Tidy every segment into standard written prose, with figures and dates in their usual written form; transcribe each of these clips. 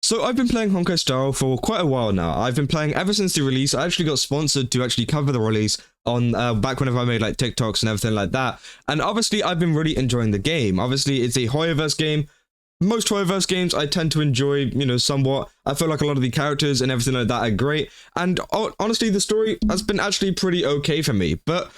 So I've been playing Honkai Star Rail for quite a while now. I've been playing ever since the release. I actually got sponsored to actually cover the release on back whenever I made like TikToks and everything like that. And obviously I've been really enjoying the game. Obviously it's a Hoyoverse game. Most Hoyoverse games I tend to enjoy, somewhat. I feel like a lot of the characters and everything like that are great. And honestly, the story has been actually pretty okay for me. But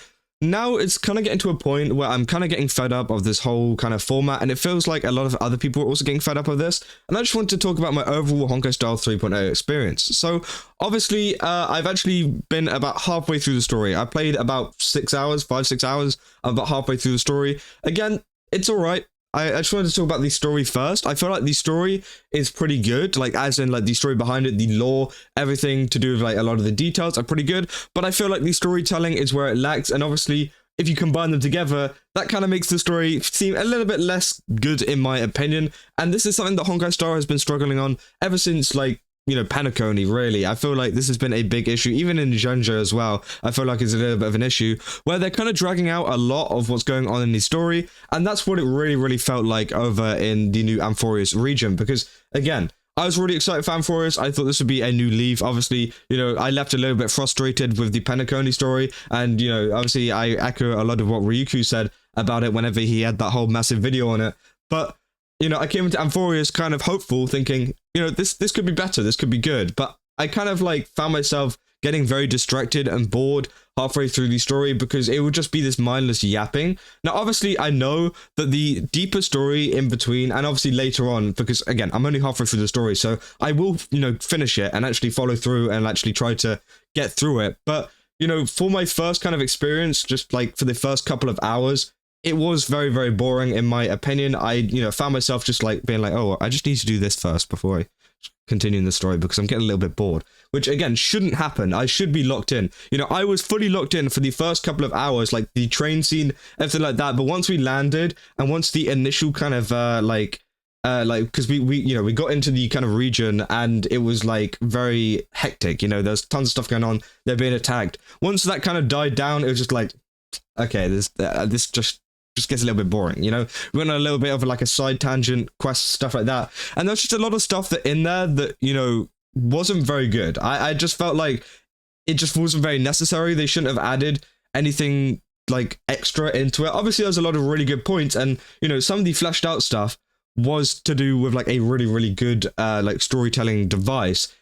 now it's kind of getting to a point where I'm kind of getting fed up of this whole kind of format, and it feels like a lot of other people are also getting fed up of this. And I just want to talk about my overall Honkai Star 3.0 experience. So obviously, I've actually been about halfway through the story. I played about 6 hours, 5-6 hours. I'm about halfway through the story. Again, it's all right. I just wanted to talk about the story first. I feel like the story is pretty good, like as in like the story behind it, the lore, everything to do with like a lot of the details are pretty good, but I feel like the storytelling is where it lacks, and obviously if you combine them together, that kind of makes the story seem a little bit less good in my opinion, and this is something that Honkai Star has been struggling on ever since like Penacony, really. I feel like this has been a big issue, even in Genja as well. I feel like it's a little bit of an issue, where they're kind of dragging out a lot of what's going on in the story, and that's what it really felt like over in the new Amphoreus region, because, again, I was really excited for Amphoreus. I thought this would be a new leaf. Obviously, I left a little bit frustrated with the Penacony story, and, obviously I echo a lot of what Ryuku said about it whenever he had that whole massive video on it, but I came into Amphoreus kind of hopeful, thinking, this could be better, this could be good. But I kind of like found myself getting very distracted and bored halfway through the story because it would just be this mindless yapping. Now, obviously, I know that the deeper story in between, and obviously later on, because again, I'm only halfway through the story, so I will, finish it and actually follow through and actually try to get through it. But, for my first kind of experience, just like for the first couple of hours, it was very boring in my opinion. I, found myself just like being like, oh, I just need to do this first before I continue in the story because I'm getting a little bit bored, which again shouldn't happen. I should be locked in. I was fully locked in for the first couple of hours, like the train scene, everything like that. But once we landed and once the initial kind of because we got into the kind of region and it was like very hectic. There's tons of stuff going on. They're being attacked. Once that kind of died down, it was just like, okay, this just gets a little bit boring, We went on a little bit of like a side tangent, quest, stuff like that. And there's just a lot of stuff that in there that, wasn't very good. I just felt like it just wasn't very necessary. They shouldn't have added anything like extra into it. Obviously, there's a lot of really good points, and, some of the fleshed out stuff was to do with like a really good like storytelling device.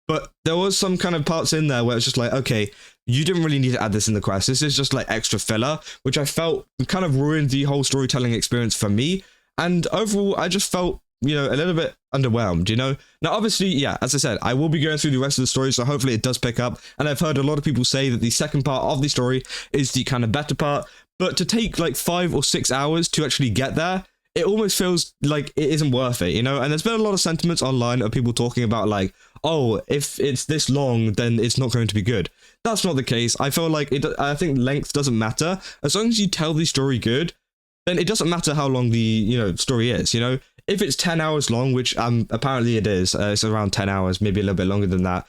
But there was some kind of parts in there where it's just like, okay, you didn't really need to add this in the quest. This is just like extra filler, which I felt kind of ruined the whole storytelling experience for me. And overall, I just felt, a little bit underwhelmed, Now, obviously, yeah, as I said, I will be going through the rest of the story, so hopefully it does pick up. And I've heard a lot of people say that the second part of the story is the kind of better part. But to take like 5 or 6 hours to actually get there, it almost feels like it isn't worth it, And there's been a lot of sentiments online of people talking about like, oh, if it's this long, then it's not going to be good. That's not the case. I feel like I think length doesn't matter. As long as you tell the story good, then it doesn't matter how long the, story is, If it's 10 hours long, which apparently it is, it's around 10 hours, maybe a little bit longer than that.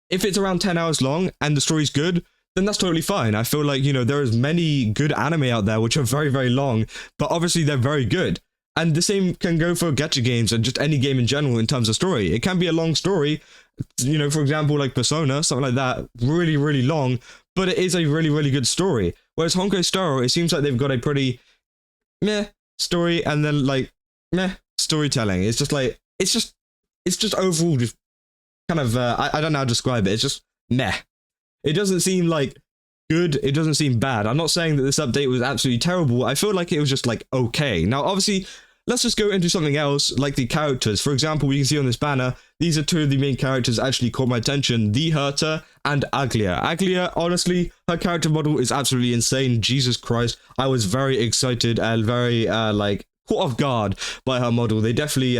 If it's around 10 hours long and the story's good, then that's totally fine. I feel like, there is many good anime out there which are very long, but obviously they're very good. And the same can go for gacha games and just any game in general in terms of story. It can be a long story, for example, like Persona, something like that, really long, but it is a really good story. Whereas Honkai Star Rail, it seems like they've got a pretty meh story and then like meh storytelling. It's just like, it's just overall just kind of, I don't know how to describe it. It's just meh. It doesn't seem like good, it doesn't seem bad. I'm not saying that this update was absolutely terrible. I feel like it was just like okay. Now, obviously, let's just go into something else, like the characters. For example, we can see on this banner, these are two of the main characters that actually caught my attention, the Herta and Aglia. Aglia, honestly, her character model is absolutely insane. Jesus Christ. I was very excited and very, caught off guard by her model. They definitely,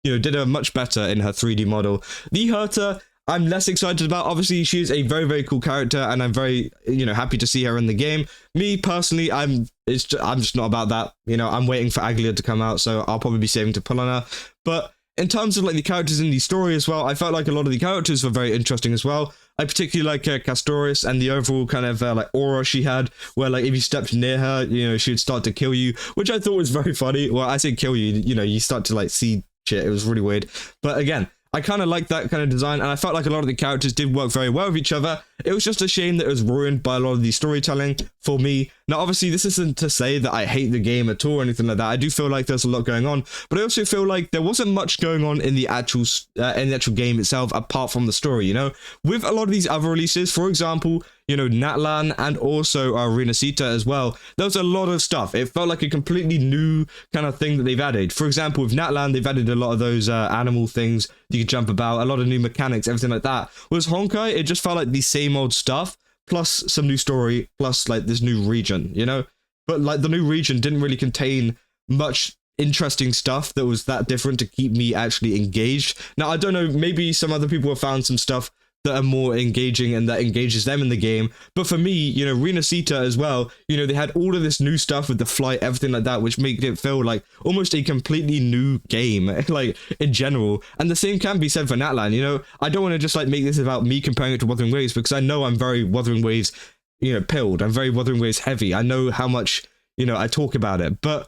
did her much better in her 3D model. The Herta, I'm less excited about. Obviously, she's a very cool character, and I'm very, happy to see her in the game. Me, personally, I'm just not about that. I'm waiting for Aglia to come out, so I'll probably be saving to pull on her. But in terms of, like, the characters in the story as well, I felt like a lot of the characters were very interesting as well. I particularly like Castorius and the overall kind of, aura she had, where, like, if you stepped near her, she would start to kill you, which I thought was very funny. Well, I say kill you, you start to, like, see shit. It was really weird. But again, I kind of like that kind of design, and I felt like a lot of the characters did work very well with each other. It was just a shame that it was ruined by a lot of the storytelling for me. Now, obviously, this isn't to say that I hate the game at all or anything like that. I do feel like there's a lot going on, but I also feel like there wasn't much going on in the actual game itself apart from the story, you know? With a lot of these other releases, for example, you know, Natlan and also Renacita as well, there was a lot of stuff. It felt like a completely new kind of thing that they've added. For example, with Natlan, they've added a lot of those animal things you could jump about, a lot of new mechanics, everything like that. Whereas Honkai, it just felt like the same old stuff, plus some new story, plus like this new region, you know? But like the new region didn't really contain much interesting stuff that was that different to keep me actually engaged. Now, I don't know, maybe some other people have found some stuff that are more engaging and that engages them in the game. But for me, you know, Renacita as well, you know, they had all of this new stuff with the flight, everything like that, which made it feel like almost a completely new game, like in general. And the same can be said for Natlan, you know. I don't want to just like make this about me comparing it to Wuthering Waves, because I know I'm very Wuthering Waves, you know, pilled. I'm very Wuthering Waves heavy. I know how much, you know, I talk about it. But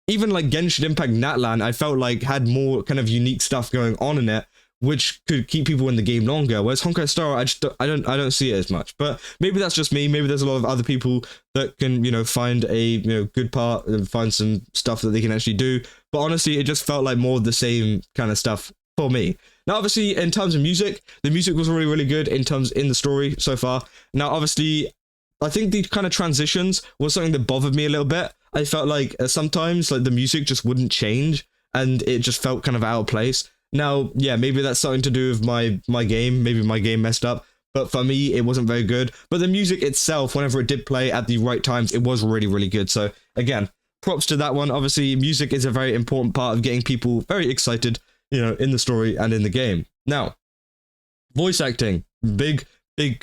even like Genshin Impact Natlan, I felt like had more kind of unique stuff going on in it, which could keep people in the game longer. Whereas Honkai Star, I don't see it as much. But maybe that's just me. Maybe there's a lot of other people that can, you know, find a, you know, good part and find some stuff that they can actually do. But honestly, it just felt like more of the same kind of stuff for me. Now, obviously, in terms of music, the music was really, really good in the story so far. Now, obviously, I think the kind of transitions was something that bothered me a little bit. I felt like sometimes like the music just wouldn't change and it just felt kind of out of place. Now, yeah, maybe that's something to do with my game. Maybe my game messed up. But for me, it wasn't very good. But the music itself, whenever it did play at the right times, it was really, really good. So, again, props to that one. Obviously, music is a very important part of getting people very excited, you know, in the story and in the game. Now, voice acting. Big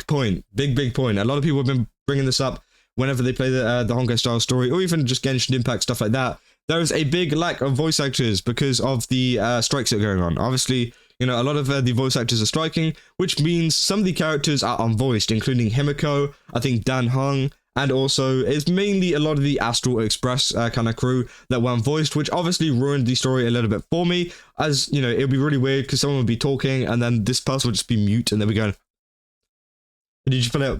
point. Big point. A lot of people have been bringing this up whenever they play the Honkai Star story, or even just Genshin Impact, stuff like that. There is a big lack of voice actors because of the strikes that are going on. Obviously, you know, a lot of the voice actors are striking, which means some of the characters are unvoiced, including Himiko, I think Dan Hung, and also it's mainly a lot of the Astral Express kind of crew that were unvoiced, which obviously ruined the story a little bit for me. As, you know, it would be really weird because someone would be talking and then this person would just be mute and they'd be going, did you fill out,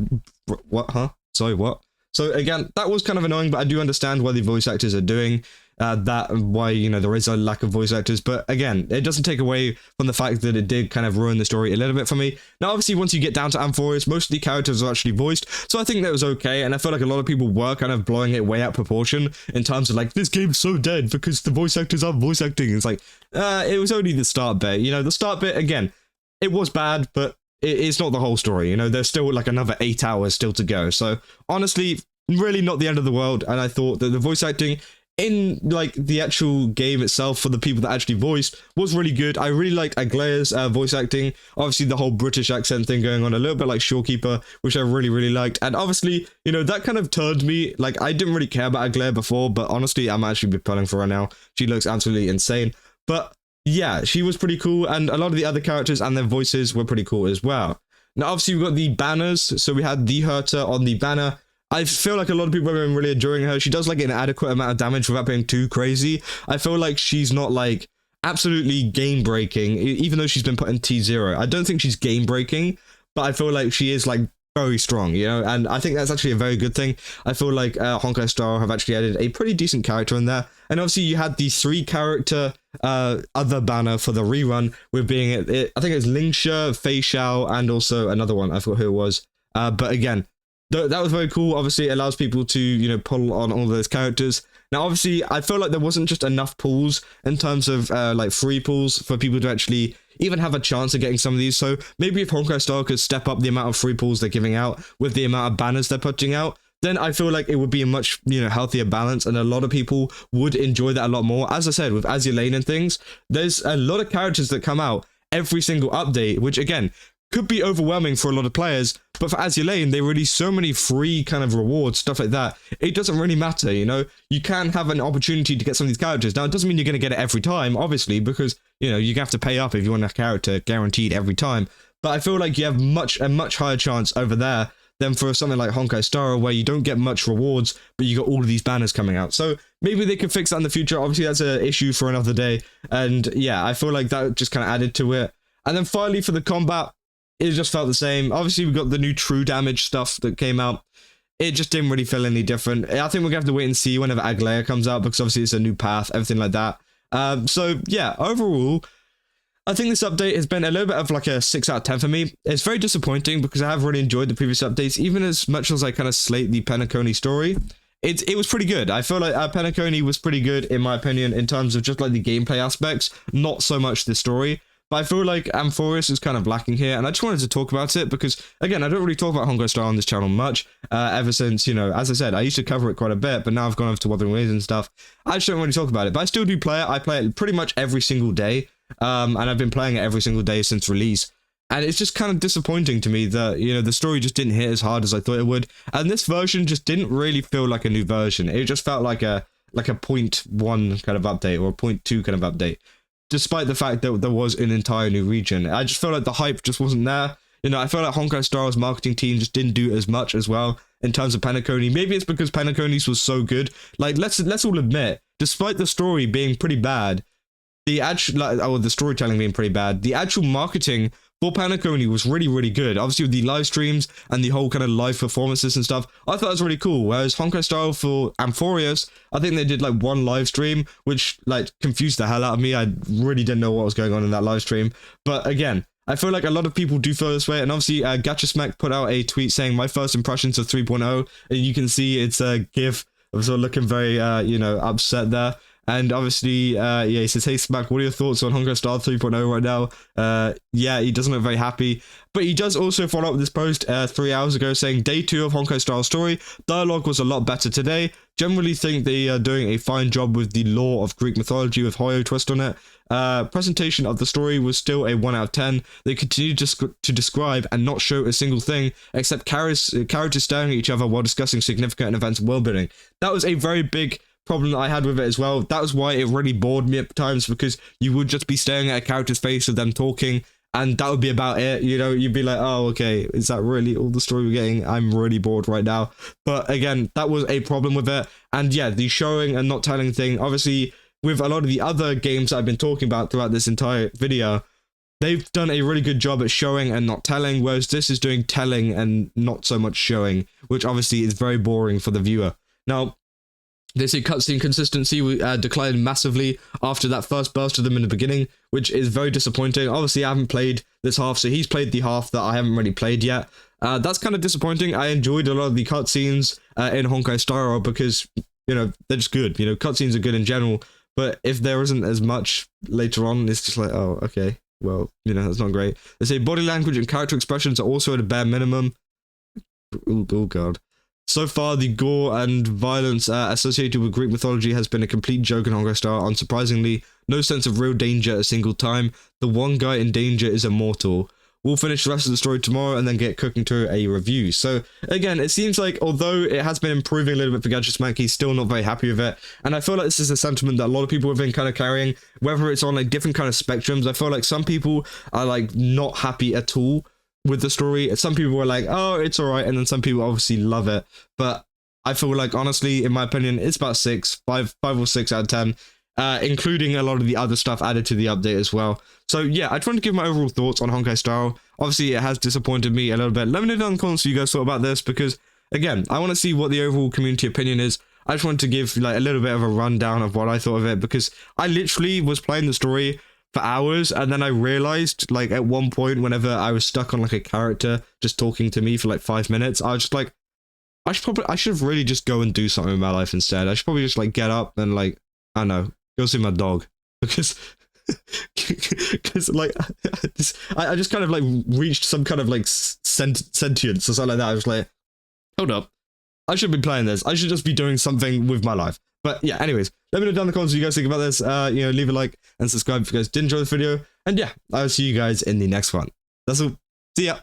what, huh? Sorry, what? So again, that was kind of annoying, but I do understand why the voice actors are doing that, and why, you know, there is a lack of voice actors. But again, it doesn't take away from the fact that it did kind of ruin the story a little bit for me. Now, obviously, once you get down to Amphoreus, most of the characters are actually voiced, so I think that was okay. And I feel like a lot of people were kind of blowing it way out proportion in terms of like, this game's so dead because the voice actors aren't voice acting. It's like, it was only the start bit. You know, the start bit, again, it was bad, but it's not the whole story. You know, there's still like another 8 hours still to go. So honestly, really not the end of the world. And I thought that the voice acting in like the actual game itself for the people that actually voiced was really good. I really liked Aglaea's voice acting. Obviously the whole British accent thing going on, a little bit like Shorekeeper, which I really, really liked. And obviously, you know, that kind of turned me, like, I didn't really care about Aglaea before, but honestly, I'm actually pulling for her now. She looks absolutely insane. But yeah, she was pretty cool, and a lot of the other characters and their voices were pretty cool as well. Now, obviously, we've got the banners. So we had the Herta on the banner. I feel like a lot of people have been really enjoying her. She does like an adequate amount of damage without being too crazy. I feel like she's not like absolutely game breaking, even though she's been put in T0. I don't think she's game breaking, but I feel like she is like very strong, you know, and I think that's actually a very good thing. I feel like Honkai Star have actually added a pretty decent character in there. And obviously you had the 3 character other banner for the rerun with being I think it's Lingsha, Fei Xiao, and also another one. I forgot who it was. But again, that was very cool. Obviously, it allows people to, you know, pull on all those characters. Now, obviously, I feel like there wasn't just enough pulls in terms of, like, free pulls for people to actually even have a chance of getting some of these. So maybe if Honkai Star could step up the amount of free pulls they're giving out with the amount of banners they're putting out, then I feel like it would be a much, you know, healthier balance, and a lot of people would enjoy that a lot more. As I said, with Azure Lane and things, there's a lot of characters that come out every single update, which, again, could be overwhelming for a lot of players, but for Azure Lane, they release so many free kind of rewards, stuff like that. It doesn't really matter, you know? You can have an opportunity to get some of these characters. Now, it doesn't mean you're going to get it every time, obviously, because, you know, you have to pay up if you want a character guaranteed every time. But I feel like you have a much higher chance over there than for something like Honkai Star, where you don't get much rewards, but you got all of these banners coming out. So maybe they could fix that in the future. Obviously, that's an issue for another day. And yeah, I feel like that just kind of added to it. And then finally for the combat, it just felt the same. Obviously, we got the new true damage stuff that came out. It just didn't really feel any different. I think we're gonna have to wait and see whenever Aglaya comes out, because obviously it's a new path, everything like that. So yeah, overall, I think this update has been a little bit of like a 6 out of 10 for me. It's very disappointing because I have really enjoyed the previous updates, even as much as I kind of slate the Penacony story. It was pretty good. I feel like Penacony was pretty good, in my opinion, in terms of just like the gameplay aspects, not so much the story. But I feel like Amphoreus is kind of lacking here, and I just wanted to talk about it because, again, I don't really talk about Honkai Star on this channel much, ever since, you know, as I said, I used to cover it quite a bit, but now I've gone over to Wuthering Waves and stuff. I just don't really talk about it, but I still do play it. I play it pretty much every single day, and I've been playing it every single day since release. And it's just kind of disappointing to me that, you know, the story just didn't hit as hard as I thought it would, and this version just didn't really feel like a new version. It just felt like a 0.1 kind of update, or a 0.2 kind of update. Despite the fact that there was an entire new region. I just felt like the hype just wasn't there. You know, I felt like Honkai Star's marketing team just didn't do as much as well in terms of Penacony. Maybe it's because Penacony's was so good. Like, let's all admit, despite the story being pretty bad, the storytelling being pretty bad, the actual marketing for Penacony was really, really good. Obviously with the live streams and the whole kind of live performances and stuff, I thought it was really cool. Whereas Honkai Star for Amphoreus, I think they did like one live stream, which like confused the hell out of me. I really didn't know what was going on in that live stream. But again, I feel like a lot of people do feel this way. And obviously Gacha Smack put out a tweet saying my first impressions of 3.0, and you can see it's a gif of sort of looking very, you know, upset there. And obviously, yeah, he says, hey, Smack, what are your thoughts on Honkai Star 3.0 right now? Yeah, he doesn't look very happy. But he does also follow up with this post 3 hours ago saying, Day 2 of Honkai Star story. Dialogue was a lot better today. Generally think they are doing a fine job with the lore of Greek mythology with Hoyo twist on it. Presentation of the story was still a 1 out of 10. They continue to describe and not show a single thing except characters staring at each other while discussing significant events of world building. That was a very big problem that I had with it as well. That was why it really bored me at times, because you would just be staring at a character's face of them talking, and that would be about it. You know, you'd be like, oh, okay, is that really all the story we're getting? I'm really bored right now. But again, that was a problem with it. And yeah, the showing and not telling thing, obviously with a lot of the other games I've been talking about throughout this entire video, they've done a really good job at showing and not telling, whereas this is doing telling and not so much showing, which obviously is very boring for the viewer. Now, they say cutscene consistency declined massively after that first burst of them in the beginning, which is very disappointing. Obviously, I haven't played this half, so he's played the half that I haven't really played yet. That's kind of disappointing. I enjoyed a lot of the cutscenes in Honkai Star Rail because, you know, they're just good. You know, cutscenes are good in general, but if there isn't as much later on, it's just like, oh, okay, well, you know, that's not great. They say body language and character expressions are also at a bare minimum. Oh God. So far, the gore and violence associated with Greek mythology has been a complete joke in Honkai Star. Unsurprisingly, no sense of real danger a single time. The one guy in danger is immortal. We'll finish the rest of the story tomorrow and then get cooking to a review. So again, it seems like although it has been improving a little bit for Gacha Smack, he's still not very happy with it. And I feel like this is a sentiment that a lot of people have been kind of carrying, whether it's on like different kind of spectrums. I feel like some people are like not happy at all with the story. Some people were like, oh, it's all right, and then some people obviously love it. But I feel like, honestly, in my opinion, it's about 5 or 6 out of 10, including a lot of the other stuff added to the update as well. So yeah, I just wanted to give my overall thoughts on Honkai Star. Obviously, it has disappointed me a little bit. Let me know down in the comments what you guys thought about this, because again, I want to see what the overall community opinion is. I just wanted to give like a little bit of a rundown of what I thought of it, because I literally was playing the story for hours, and then I realized, like, at one point, whenever I was stuck on like a character just talking to me for like 5 minutes, I was just like, I should really just go and do something with my life instead. I should probably just like get up and like, I don't know, go see my dog, because like I just kind of like reached some kind of like sentience or something like that. I was like, hold up, I should be playing this. I should just be doing something with my life. But yeah, anyways, let me know down in the comments what you guys think about this. You know, leave a like and subscribe if you guys did enjoy the video. And yeah, I'll see you guys in the next one. That's all. See ya.